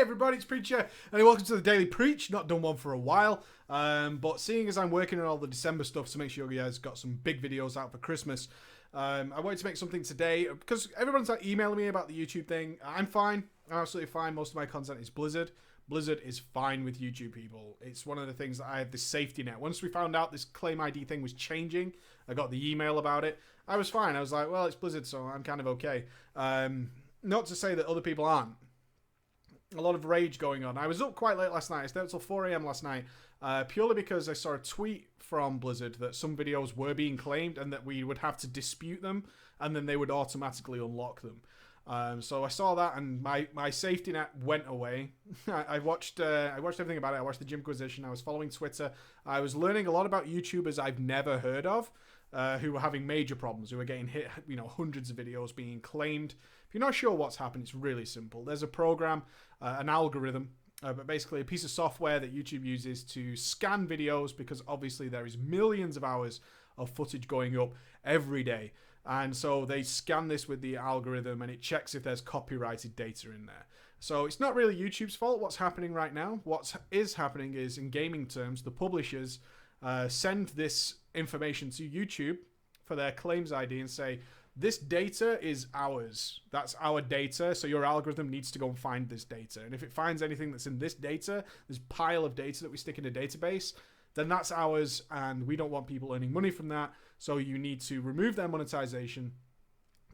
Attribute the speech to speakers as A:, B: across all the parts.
A: everybody, it's Preacher, and welcome to the Daily Preach. Not done one for a while, but seeing as I'm working on all the December stuff to make sure you guys got some big videos out for Christmas, I wanted to make something today because everyone's like emailing me about the YouTube thing. I'm fine. I'm absolutely fine. Most of my content is Blizzard. Blizzard is fine with YouTube people. It's one of the things that I have this safety net. Once we found out this claim ID thing was changing, I got the email about it. I was fine. I was like, well, it's Blizzard, so I'm kind of okay. Not to say that other people aren't. A lot of rage going on. I was up quite late last night. I stayed until 4 a.m. last night, purely because I saw a tweet from Blizzard that some videos were being claimed and that we would have to dispute them, and then they would automatically unlock them. So I saw that, and my safety net went away. I watched everything about it. I watched the Jimquisition. I was following Twitter. I was learning a lot about YouTubers I've never heard of, who were having major problems, who were getting hit, hundreds of videos being claimed. If you're not sure what's happened, it's really simple. There's a program, an algorithm, but basically a piece of software that YouTube uses to scan videos, because obviously there is millions of hours of footage going up every day. And so they scan this with the algorithm and it checks if there's copyrighted data in there. So it's not really YouTube's fault what's happening right now. What is happening is, in gaming terms, the publishers send this information to YouTube for their claims ID and say, this data is ours. That's our data. So your algorithm needs to go and find this data. And if it finds anything that's in this data, this pile of data that we stick in a database, then that's ours, and we don't want people earning money from that. So you need to remove their monetization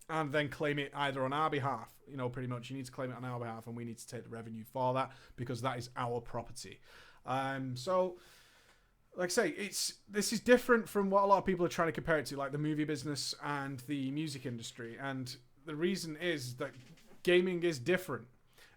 A: and then claim it either on our behalf. Pretty much you need to claim it on our behalf, and we need to take the revenue for that because that is our property. So like I say, this is different from what a lot of people are trying to compare it to, like the movie business and the music industry. And the reason is that gaming is different.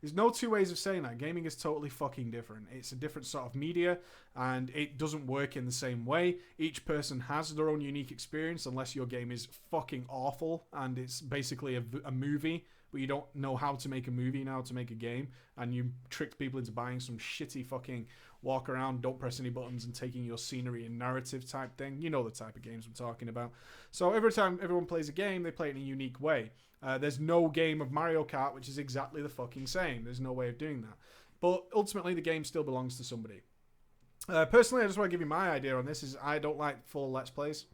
A: There's no two ways of saying that. Gaming is totally fucking different. It's a different sort of media, and it doesn't work in the same way. Each person has their own unique experience, unless your game is fucking awful and it's basically a movie, but you don't know how to make a movie now to make a game, and you tricked people into buying some shitty fucking walk around, don't press any buttons, and taking your scenery and narrative type thing. You know the type of games I'm talking about. So every time everyone plays a game, they play it in a unique way. There's no game of Mario Kart which is exactly the fucking same. There's no way of doing that. But ultimately, the game still belongs to somebody. Personally, I just want to give you my idea on this. Is I don't like full Let's Plays.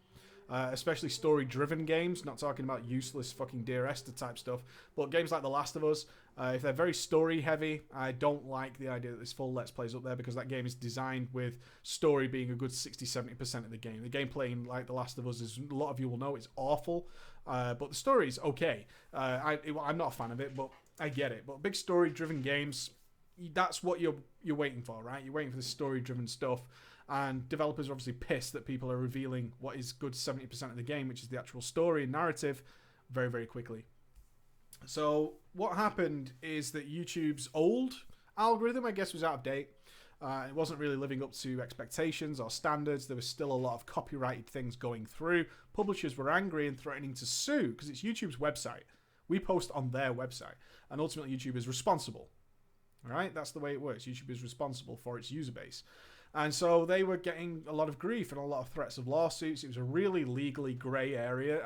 A: Especially story-driven games, not talking about useless fucking Dear Esther type stuff, but games like The Last of Us, if they're very story-heavy, I don't like the idea that there's full Let's Plays up there, because that game is designed with story being a good 60-70% of the game. The gameplay in like The Last of Us, as a lot of you will know, it's awful, but the story is okay. I'm not a fan of it, but I get it. But big story-driven games, that's what you're waiting for, right? You're waiting for the story-driven stuff. And developers are obviously pissed that people are revealing what is good 70% of the game, which is the actual story and narrative, very, very quickly. So what happened is that YouTube's old algorithm, I guess, was out of date. It wasn't really living up to expectations or standards. There was still a lot of copyrighted things going through. Publishers were angry and threatening to sue, because it's YouTube's website. We post on their website, and ultimately YouTube is responsible. All right, that's the way it works. YouTube is responsible for its user base. And so they were getting a lot of grief and a lot of threats of lawsuits. It was a really legally grey area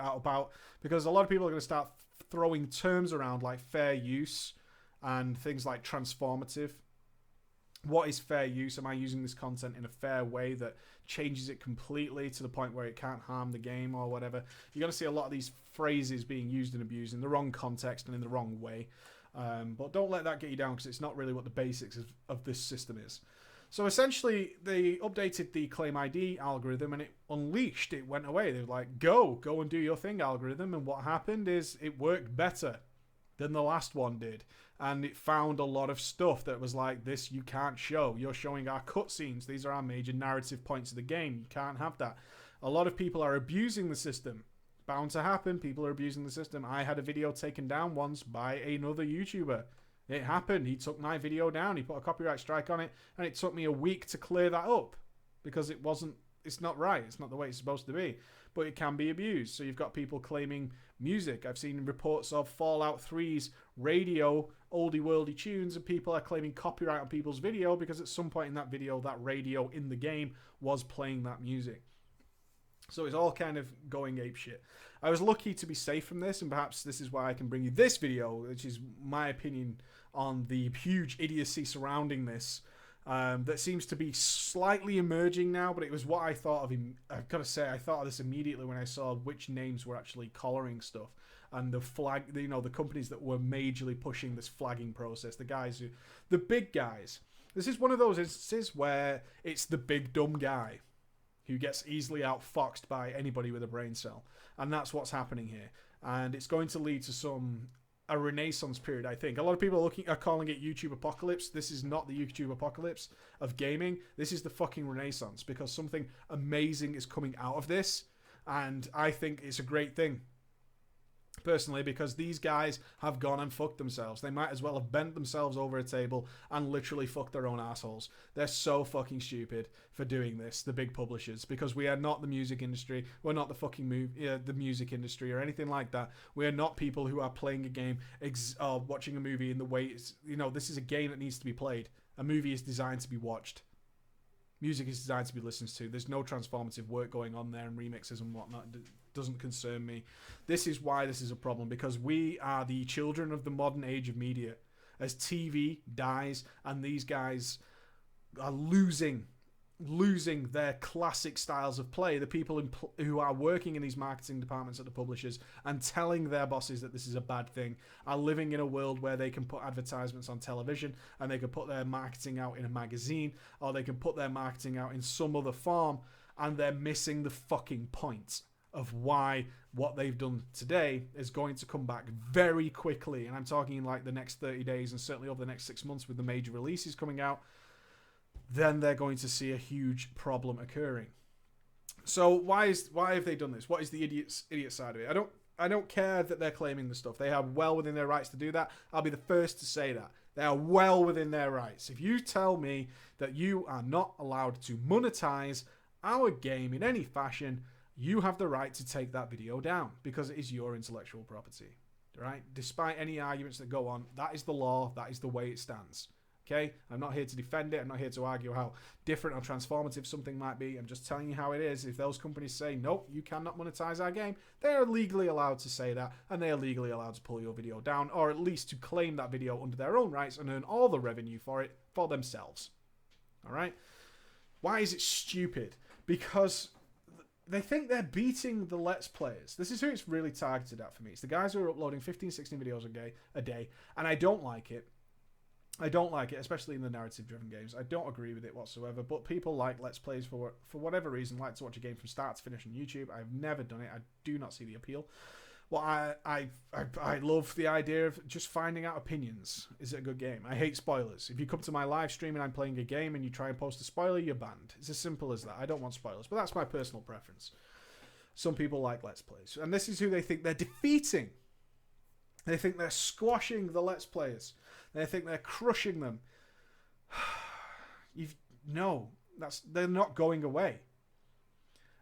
A: because a lot of people are going to start throwing terms around like fair use and things like transformative. What is fair use? Am I using this content in a fair way that changes it completely to the point where it can't harm the game or whatever? You're going to see a lot of these phrases being used and abused in the wrong context and in the wrong way. But don't let that get you down, because it's not really what the basics of this system is. So essentially, they updated the Claim ID algorithm and it went away. They were like, go and do your thing, algorithm. And what happened is it worked better than the last one did. And it found a lot of stuff that was like, this you can't show. You're showing our cutscenes. These are our major narrative points of the game. You can't have that. A lot of people are abusing the system. Bound to happen. People are abusing the system. I had a video taken down once by another YouTuber. It happened. He took my video down. He put a copyright strike on it, and it took me a week to clear that up because it's not right. It's not the way it's supposed to be, but it can be abused. So you've got people claiming music. I've seen reports of Fallout 3's radio, oldie worldy tunes, and people are claiming copyright on people's video because at some point in that video, that radio in the game was playing that music. So it's all kind of going apeshit. I was lucky to be safe from this, and perhaps this is why I can bring you this video, which is my opinion on the huge idiocy surrounding this. That seems to be slightly emerging now, but it was what I thought of. I've got to say, I thought of this immediately when I saw which names were actually collaring stuff and the flag. You know, the companies that were majorly pushing this flagging process. The big guys. This is one of those instances where it's the big dumb guy who gets easily outfoxed by anybody with a brain cell, and that's what's happening here. And it's going to lead to a renaissance period, I think. A lot of people are calling it YouTube apocalypse. This is not the YouTube apocalypse of gaming. This is the fucking renaissance, because something amazing is coming out of this, and I think it's a great thing. Personally, because these guys have gone and fucked themselves. They might as well have bent themselves over a table and literally fucked their own assholes. They're so fucking stupid for doing this, the big publishers, because we are not the music industry. We're not the fucking the music industry or anything like that. We are not people who are playing a game or watching a movie in the way it's, this is a game that needs to be played. A movie is designed to be watched. Music is designed to be listened to. There's no transformative work going on there and remixes and whatnot. It doesn't concern me. This is why this is a problem, because we are the children of the modern age of media. As TV dies and these guys are losing their classic styles of play, the people who are working in these marketing departments at the publishers and telling their bosses that this is a bad thing are living in a world where they can put advertisements on television and they can put their marketing out in a magazine, or they can put their marketing out in some other form, and they're missing the fucking point of why what they've done today is going to come back very quickly. And I'm talking in like the next 30 days and certainly over the next 6 months with the major releases coming out. Then they're going to see a huge problem occurring. So why have they done this? What is the idiot side of it? I don't care that they're claiming the stuff. They are well within their rights to do that. I'll be the first to say that. They are well within their rights. If you tell me that you are not allowed to monetize our game in any fashion, you have the right to take that video down, because it is your intellectual property. Right? Despite any arguments that go on, that is the law. That is the way it stands. Okay, I'm not here to defend it. I'm not here to argue how different or transformative something might be. I'm just telling you how it is. If those companies say, nope, you cannot monetize our game, they are legally allowed to say that, and they are legally allowed to pull your video down, or at least to claim that video under their own rights and earn all the revenue for it for themselves. All right? Why is it stupid? Because they think they're beating the Let's Players. This is who it's really targeted at for me. It's the guys who are uploading 15, 16 videos a day, and I don't like it. I don't like it, especially in the narrative-driven games. I don't agree with it whatsoever, but people like Let's Plays for whatever reason, like to watch a game from start to finish on YouTube. I've never done it. I do not see the appeal. Well, I love the idea of just finding out opinions. Is it a good game? I hate spoilers. If you come to my live stream and I'm playing a game and you try and post a spoiler, you're banned. It's as simple as that. I don't want spoilers, but that's my personal preference. Some people like Let's Plays, and this is who they think they're defeating. They think they're squashing the Let's Players. They think they're crushing them. They're not going away.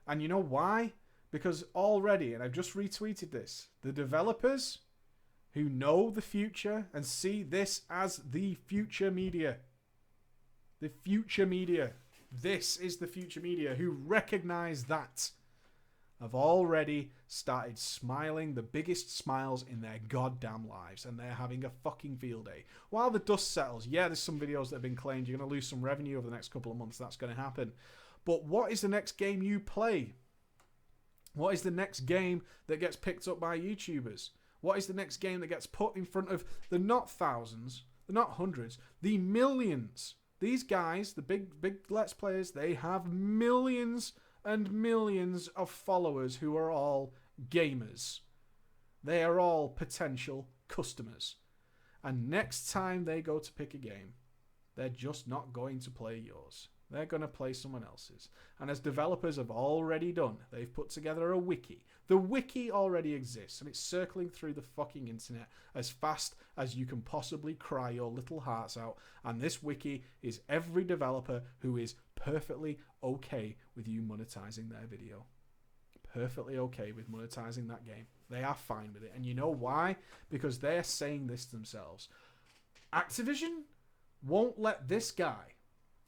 A: And you know why? Because already, and I've just retweeted this, the developers who know the future and see this as the future media. The future media. This is the future media who recognize that. Have already started smiling the biggest smiles in their goddamn lives, and they're having a fucking field day. While the dust settles, yeah, there's some videos that have been claimed you're going to lose some revenue over the next couple of months. That's going to happen. But what is the next game you play? What is the next game that gets picked up by YouTubers? What is the next game that gets put in front of the not thousands, the not hundreds, the millions? These guys, the big Let's Players, they have millions and millions of followers who are all gamers. They are all potential customers. And next time they go to pick a game, they're just not going to play yours. They're going to play someone else's. And as developers have already done, they've put together a wiki. The wiki already exists, and it's circling through the fucking internet as fast as you can possibly cry your little hearts out. And this wiki is every developer who is perfectly okay with you monetizing their video. Perfectly okay with monetizing that game. They are fine with it. And you know why? Because they're saying this themselves. Activision won't let this guy,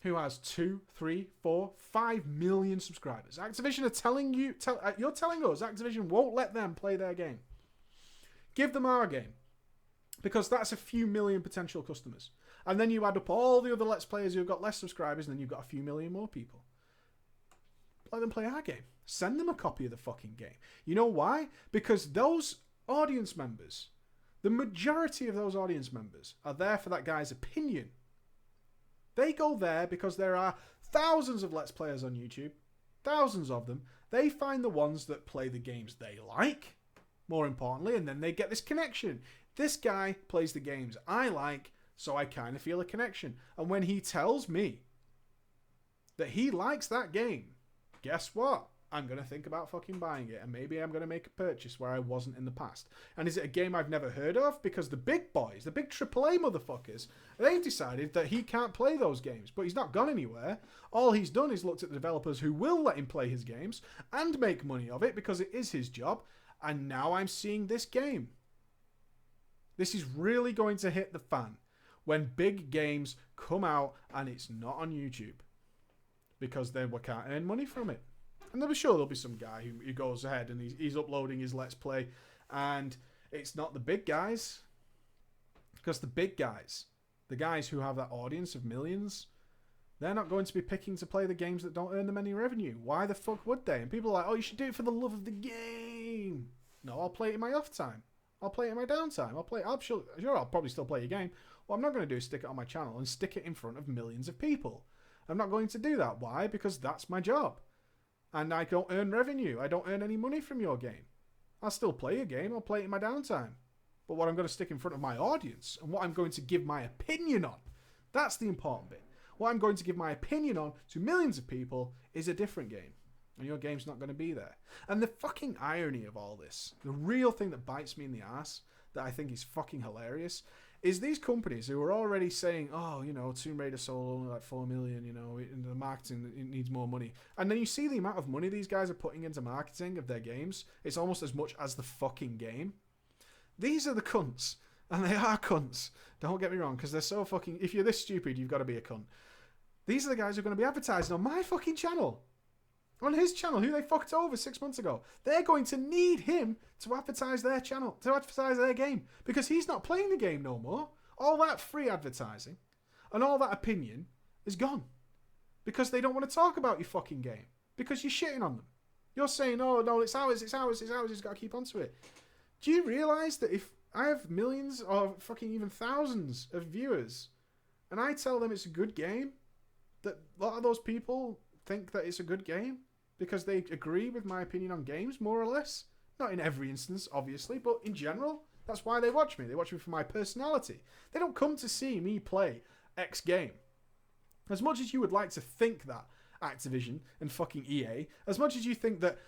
A: who has 2, 3, 4, 5 million subscribers. Activision are telling you, you're telling us Activision won't let them play their game. Give them our game. Because that's a few million potential customers. And then you add up all the other Let's Players who've got less subscribers, and then you've got a few million more people. Let them play our game. Send them a copy of the fucking game. You know why? Because those audience members, the majority of those audience members, are there for that guy's opinion. They go there because there are thousands of Let's Players on YouTube. Thousands of them. They find the ones that play the games they like, more importantly, and then they get this connection. This guy plays the games I like, so I kind of feel a connection. And when he tells me that he likes that game, guess what? I'm going to think about fucking buying it, and maybe I'm going to make a purchase where I wasn't in the past. And is it a game I've never heard of? Because the big boys, the big AAA motherfuckers, they've decided that he can't play those games, but he's not gone anywhere. All he's done is looked at the developers who will let him play his games and make money of it because it is his job, and now I'm seeing this game. This is really going to hit the fan when big games come out and it's not on YouTube, because then we can't earn money from it. And I'm sure there'll be some guy who goes ahead and he's uploading his Let's Play, and it's not the big guys. Because the big guys, the guys who have that audience of millions, they're not going to be picking to play the games that don't earn them any revenue. Why the fuck would they? And people are like, oh, you should do it for the love of the game. No, I'll play it in my off time. I'll play it in my downtime. Sure, I'll probably still play your game. What I'm not going to do is stick it on my channel and stick it in front of millions of people. I'm not going to do that. Why? Because that's my job. And I don't earn revenue. I don't earn any money from your game. I'll still play your game. I'll play it in my downtime. But what I'm going to stick in front of my audience and what I'm going to give my opinion on, that's the important bit. What I'm going to give my opinion on to millions of people is a different game. And your game's not going to be there. And the fucking irony of all this, the real thing that bites me in the ass, that I think is fucking hilarious, is these companies who are already saying, oh, you know, Tomb Raider sold only like 4 million, you know, in the marketing, it needs more money. And then you see the amount of money these guys are putting into marketing of their games. It's almost as much as the fucking game. These are the cunts. And they are cunts. Don't get me wrong, because they're so fucking... If you're this stupid, you've got to be a cunt. These are the guys who are going to be advertising on my fucking channel. On his channel, who they fucked over 6 months ago. They're going to need him to advertise their channel, to advertise their game. Because he's not playing the game no more. All that free advertising and all that opinion is gone. Because they don't want to talk about your fucking game. Because you're shitting on them. You're saying, oh, no, it's ours, it's ours, it's ours, he's got to keep onto it. Do you realise that if I have millions or fucking even thousands of viewers and I tell them it's a good game, that a lot of those people think that it's a good game? Because they agree with my opinion on games, more or less. Not in every instance, obviously, but in general, that's why they watch me. They watch me for my personality. They don't come to see me play X game. As much as you would like to think that, Activision and fucking EA, as much as you think that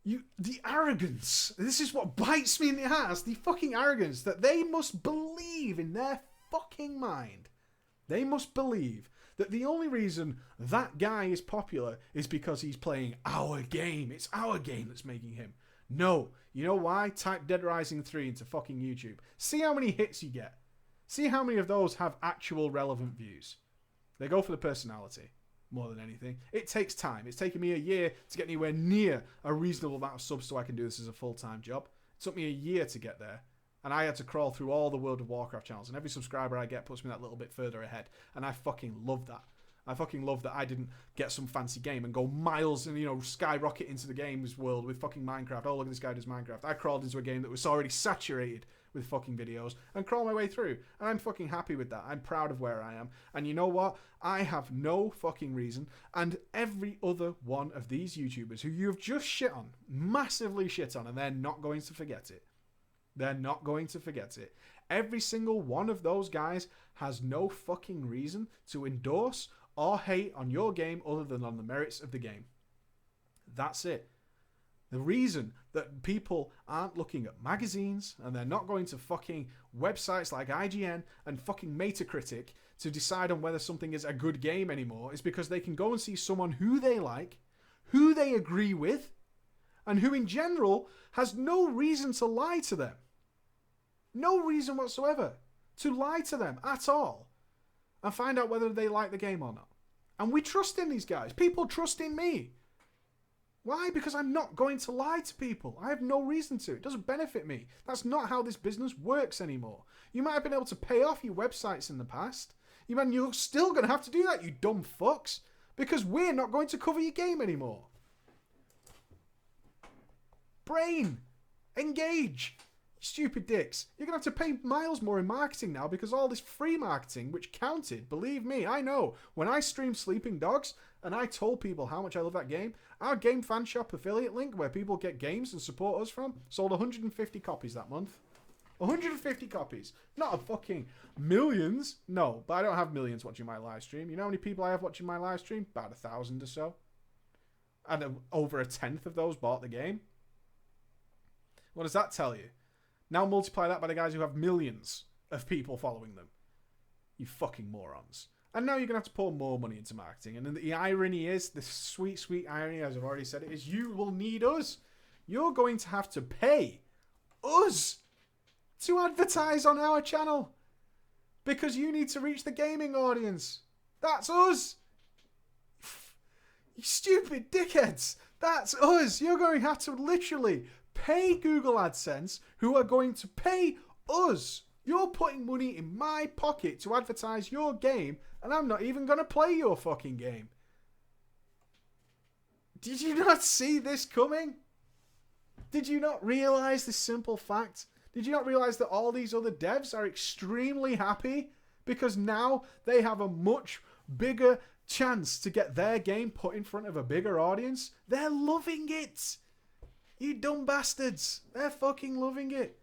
A: the arrogance, this is what bites me in the ass, the fucking arrogance that they must believe in their fucking mind. They must believe that the only reason that guy is popular is because he's playing our game. It's our game that's making him. No. You know why? Type Dead Rising 3 into fucking YouTube. See how many hits you get. See how many of those have actual relevant views. They go for the personality more than anything. It takes time. It's taken me a year to get anywhere near a reasonable amount of subs so I can do this as a full-time job. It took me a year to get there. And I had to crawl through all the World of Warcraft channels. And every subscriber I get puts me that little bit further ahead. And I fucking love that. I fucking love that I didn't get some fancy game and go miles and, you know, skyrocket into the games world with fucking Minecraft. Oh, look at this guy does Minecraft. I crawled into a game that was already saturated with fucking videos and crawled my way through. And I'm fucking happy with that. I'm proud of where I am. And you know what? I have no fucking reason. And every other one of these YouTubers who you've just shit on, massively shit on, and they're not going to forget it. They're not going to forget it. Every single one of those guys has no fucking reason to endorse or hate on your game other than on the merits of the game. That's it. The reason that people aren't looking at magazines and they're not going to fucking websites like IGN and fucking Metacritic to decide on whether something is a good game anymore is because they can go and see someone who they like, who they agree with, and who in general has no reason to lie to them. No reason whatsoever to lie to them at all and find out whether they like the game or not. And we trust in these guys. People trust in me. Why? Because I'm not going to lie to people. I have no reason to. It doesn't benefit me. That's not how this business works anymore. You might have been able to pay off your websites in the past. You're still going to have to do that, you dumb fucks. Because we're not going to cover your game anymore. Brain. Engage. Stupid dicks. You're going to have to pay miles more in marketing now because all this free marketing, which counted, believe me, I know. When I streamed Sleeping Dogs and I told people how much I love that game, our Game Fan Shop affiliate link where people get games and support us from sold 150 copies that month. 150 copies. Not a fucking millions. No, but I don't have millions watching my live stream. You know how many people I have watching my live stream? About 1,000 or so. And over 1/10 of those bought the game. What does that tell you? Now multiply that by the guys who have millions of people following them. You fucking morons. And now you're going to have to pour more money into marketing. And the irony is, the sweet, sweet irony, as I've already said it, is you will need us. You're going to have to pay us to advertise on our channel. Because you need to reach the gaming audience. That's us. You stupid dickheads. That's us. You're going to have to literally pay Google AdSense, who are going to pay us. You're putting money in my pocket to advertise your game, and I'm not even going to play your fucking game. Did you not see this coming? Did you not realize this simple fact? Did you not realize that all these other devs are extremely happy because now they have a much bigger chance to get their game put in front of a bigger audience? They're loving it. You dumb bastards. They're fucking loving it.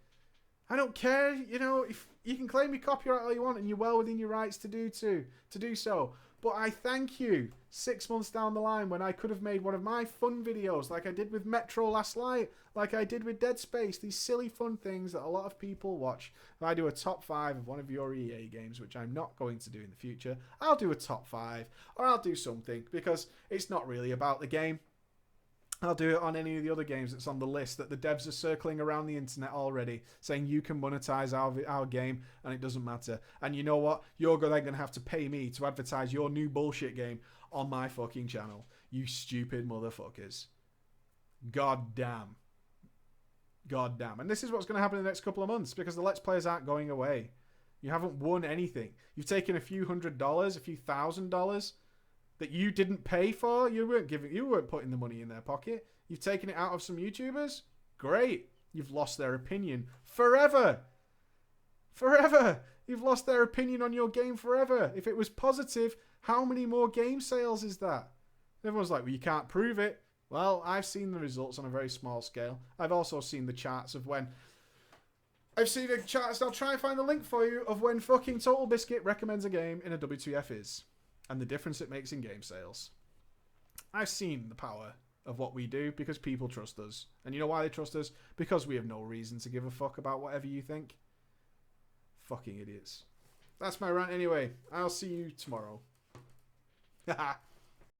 A: I don't care, if you can claim your copyright all you want and you're well within your rights to do so. But I thank you 6 months down the line when I could have made one of my fun videos like I did with Metro last night, like I did with Dead Space, these silly fun things that a lot of people watch. If I do a top 5 of one of your EA games, which I'm not going to do in the future, I'll do a top 5 or I'll do something because it's not really about the game. I'll do it on any of the other games that's on the list that the devs are circling around the internet already, saying you can monetize our game and it doesn't matter. And you know what? You're then going to have to pay me to advertise your new bullshit game on my fucking channel. You stupid motherfuckers. God damn. God damn. And this is what's going to happen in the next couple of months because the Let's Players aren't going away. You haven't won anything. You've taken a few $100s, a few $1,000s that you didn't pay for. You weren't putting the money in their pocket. You've taken it out of some YouTubers. Great. You've lost their opinion forever. Forever. You've lost their opinion on your game forever. If it was positive, how many more game sales is that? Everyone's like, well, you can't prove it. Well, I've seen the results on a very small scale. I've also seen the charts of when... I've seen the charts, I'll try and find the link for you, of when fucking Total Biscuit recommends a game in a W2F is. And the difference it makes in game sales. I've seen the power of what we do because people trust us. And you know why they trust us? Because we have no reason to give a fuck about whatever you think. Fucking idiots. That's my rant anyway. I'll see you tomorrow. Haha.